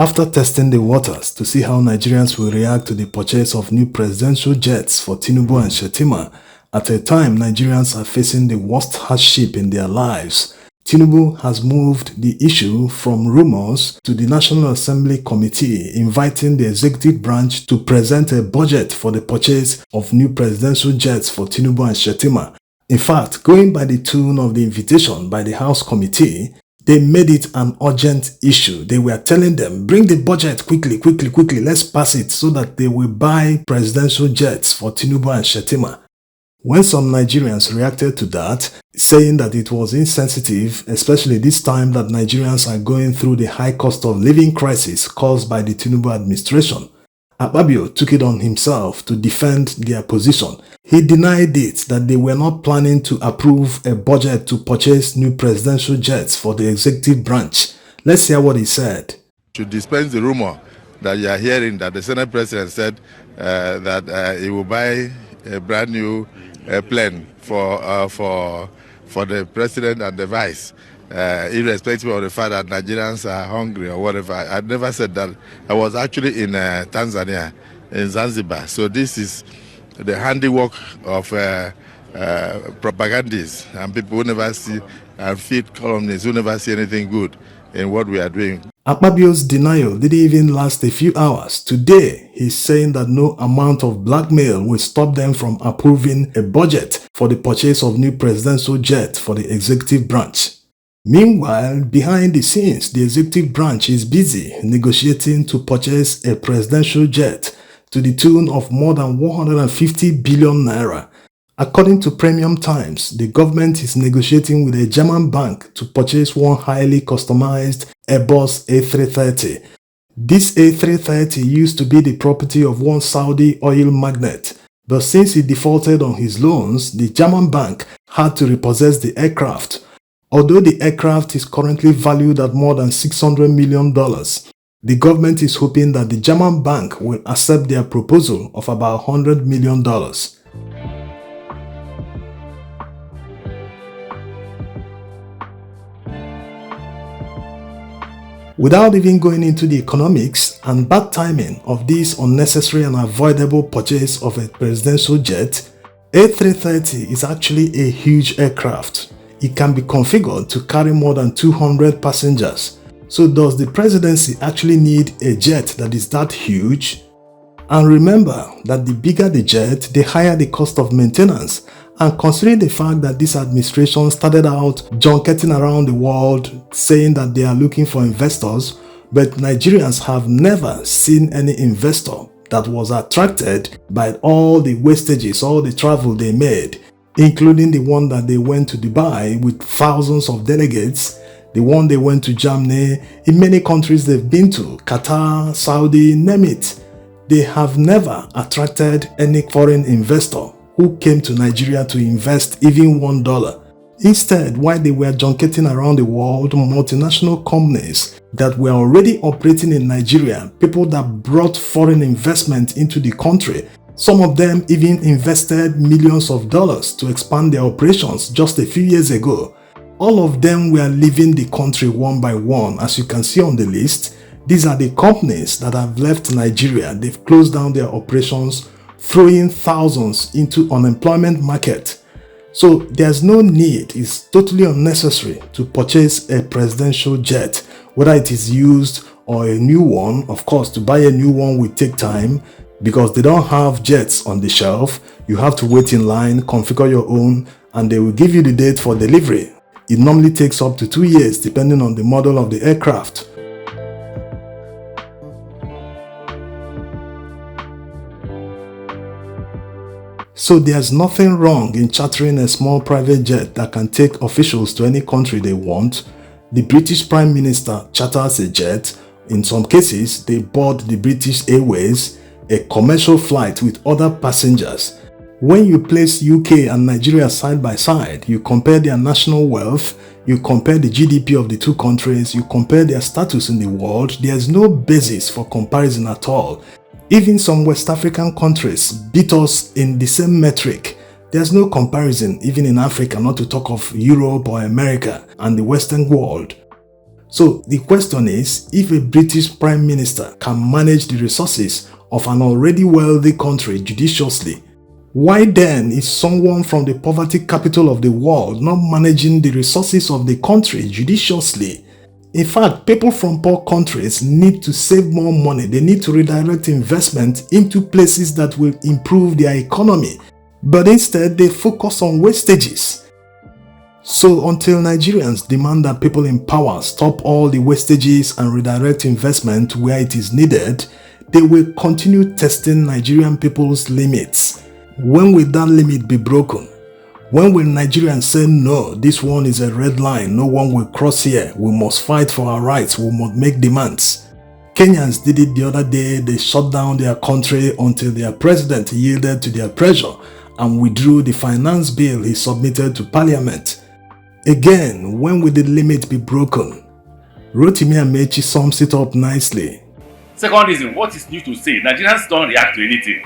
After testing the waters to see how Nigerians will react to the purchase of new presidential jets for Tinubu and Shettima, at a time Nigerians are facing the worst hardship in their lives, Tinubu has moved the issue from rumors to the National Assembly Committee, inviting the executive branch to present a budget for the purchase of new presidential jets for Tinubu and Shettima. In fact, going by the tone of the invitation by the House Committee, they made it an urgent issue. They were telling them, bring the budget quickly, let's pass it so that they will buy presidential jets for Tinubu and Shettima. When some Nigerians reacted to that, saying that it was insensitive, especially this time that Nigerians are going through the high cost of living crisis caused by the Tinubu administration, Akpabio took it on himself to defend their position. He denied it that they were not planning to approve a budget to purchase new presidential jets for the executive branch. Let's hear what he said. To dispense the rumor that you are hearing that the Senate President said that he will buy a brand new plane for the President and the Vice, irrespective of the fact that Nigerians are hungry or whatever. I never said that. I was actually in Tanzania, in Zanzibar. So this is the handiwork of propagandists and people who never see, and feed columnists who never see anything good in what we are doing. Akpabio's denial didn't even last a few hours. Today, he's saying that no amount of blackmail will stop them from approving a budget for the purchase of new presidential jet for the executive branch. Meanwhile, behind the scenes, the executive branch is busy negotiating to purchase a presidential jet to the tune of more than 150 billion naira. According to Premium Times, the government is negotiating with a German bank to purchase one highly customized Airbus A330. This A330 used to be the property of one Saudi oil magnate, but since he defaulted on his loans, the German bank had to repossess the aircraft. Although the aircraft is currently valued at more than $600 million, the government is hoping that the German bank will accept their proposal of about $100 million. Without even going into the economics and bad timing of this unnecessary and avoidable purchase of a presidential jet, A330 is actually a huge aircraft. It can be configured to carry more than 200 passengers. So does the presidency actually need a jet that is that huge? And remember that the bigger the jet, the higher the cost of maintenance. And considering the fact that this administration started out junketing around the world saying that they are looking for investors, but Nigerians have never seen any investor that was attracted by all the wastages, all the travel they made, including the one that they went to Dubai with thousands of delegates, the one they went to Germany, in many countries they've been to, Qatar, Saudi, name it. They have never attracted any foreign investor who came to Nigeria to invest even $1. Instead, while they were junketing around the world, multinational companies that were already operating in Nigeria, people that brought foreign investment into the country, some of them even invested millions of dollars to expand their operations just a few years ago. All of them were leaving the country one by one. As you can see on the list, these are the companies that have left Nigeria. They've closed down their operations, throwing thousands into unemployment market. So there's no need, it's totally unnecessary to purchase a presidential jet, whether it is used or a new one. Of course, to buy a new one will take time because they don't have jets on the shelf. You have to wait in line, configure your own, and they will give you the date for delivery. It normally takes up to 2 years depending on the model of the aircraft. So there's nothing wrong in chartering a small private jet that can take officials to any country they want. The British Prime Minister charters a jet. In some cases, they board the British Airways, a commercial flight with other passengers. When you place UK and Nigeria side by side, you compare their national wealth, you compare the GDP of the two countries, you compare their status in the world, there's no basis for comparison at all. Even some West African countries beat us in the same metric. There's no comparison even in Africa, not to talk of Europe or America and the Western world. So the question is, if a British Prime Minister can manage the resources of an already wealthy country judiciously, why then is someone from the poverty capital of the world not managing the resources of the country judiciously? In fact, people from poor countries need to save more money. They need to redirect investment into places that will improve their economy. But instead, they focus on wastages. So until Nigerians demand that people in power stop all the wastages and redirect investment where it is needed, they will continue testing Nigerian people's limits. When will that limit be broken? When will Nigerians say, no, this one is a red line, no one will cross here, we must fight for our rights, we must make demands? Kenyans did it the other day. They shut down their country until their president yielded to their pressure and withdrew the finance bill he submitted to parliament. Again, when will the limit be broken? Rotimi Amechi sums it up nicely. Second reason, what is new to say? Nigerians don't react to anything.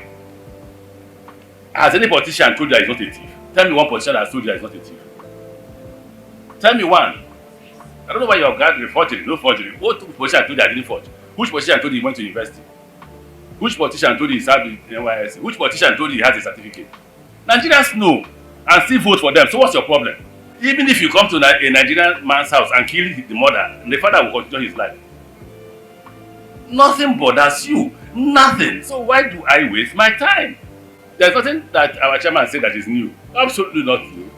Has any politician told you that he's not a thief? Tell me one politician that has told you that he's not a thief. Tell me one. I don't know why you're guarding forgery, no forgery. What politician told you that I didn't forge? Which politician told you he went to university? Which politician told you he served in NYSC? Which politician told you he has a certificate? Nigerians know and still vote for them. So what's your problem? Even if you come to a Nigerian man's house and kill the mother, the father will continue his life. Nothing bothers you. Nothing. So why do I waste my time? There's nothing that our chairman said that is new. Absolutely not new.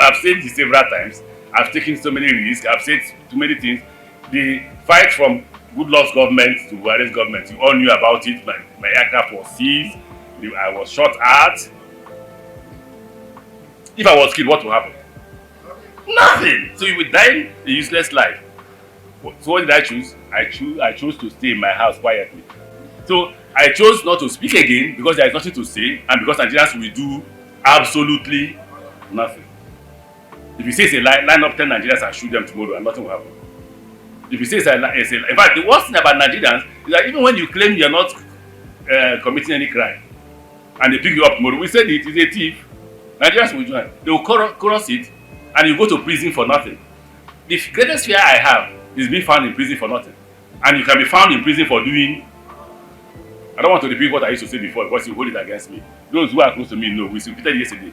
I've said this several times. I've taken so many risks. I've said too many things. The fight from Goodluck's government to Buhari's government, you all knew about it. My aircraft was seized. I was shot at. If I was killed, what will happen? Nothing. So you would die a useless life. So what did I choose? I chose to stay in my house quietly. So I chose not to speak again because there is nothing to say and because Nigerians will do absolutely nothing. If you say it's a lie, line up 10 Nigerians and shoot them tomorrow and nothing will happen. If you say it's a lie, in fact, the worst thing about Nigerians is that even when you claim you're not committing any crime and they pick you up tomorrow, we said it is a thief. Nigerians will join. They will chorus it and you go to prison for nothing. The greatest fear I have is being found in prison for nothing. And you can be found in prison for doing. I don't want to repeat what I used to say before because you hold it against me. Those who are close to me know. We repeated yesterday.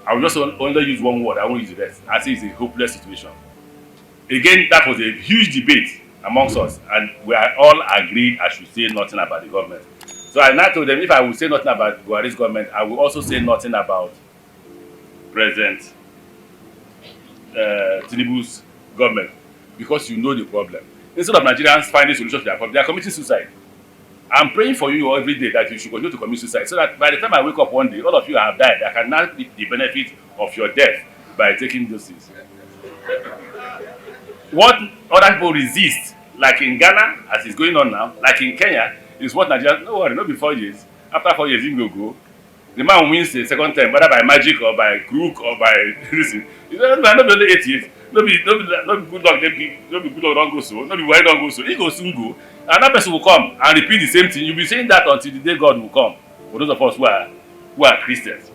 I will just only use one word. I won't use the rest. I say it's a hopeless situation. Again, that was a huge debate amongst us, and we are all agreed I should say nothing about the government. So I now told them if I will say nothing about Buhari's government, I will also say nothing about President Tinubu's government, because you know the problem. Instead of Nigerians finding solutions to their problem, they are committing suicide. I'm praying for you every day that you should continue to commit suicide so that by the time I wake up one day, all of you have died. I can now reap the benefit of your death by taking doses. What other people resist, like in Ghana, as is going on now, like in Kenya, is what Nigerians, no worry, not be 4 years. After 4 years, he will go. The man wins the second time, whether by magic or by crook or by reason. It's not only 8 years. No be good luck, no be good luck don't go so, no be why don't go so. He go soon go. Another person will come and repeat the same thing. You'll be saying that until the day God will come. For those of us who are Christians.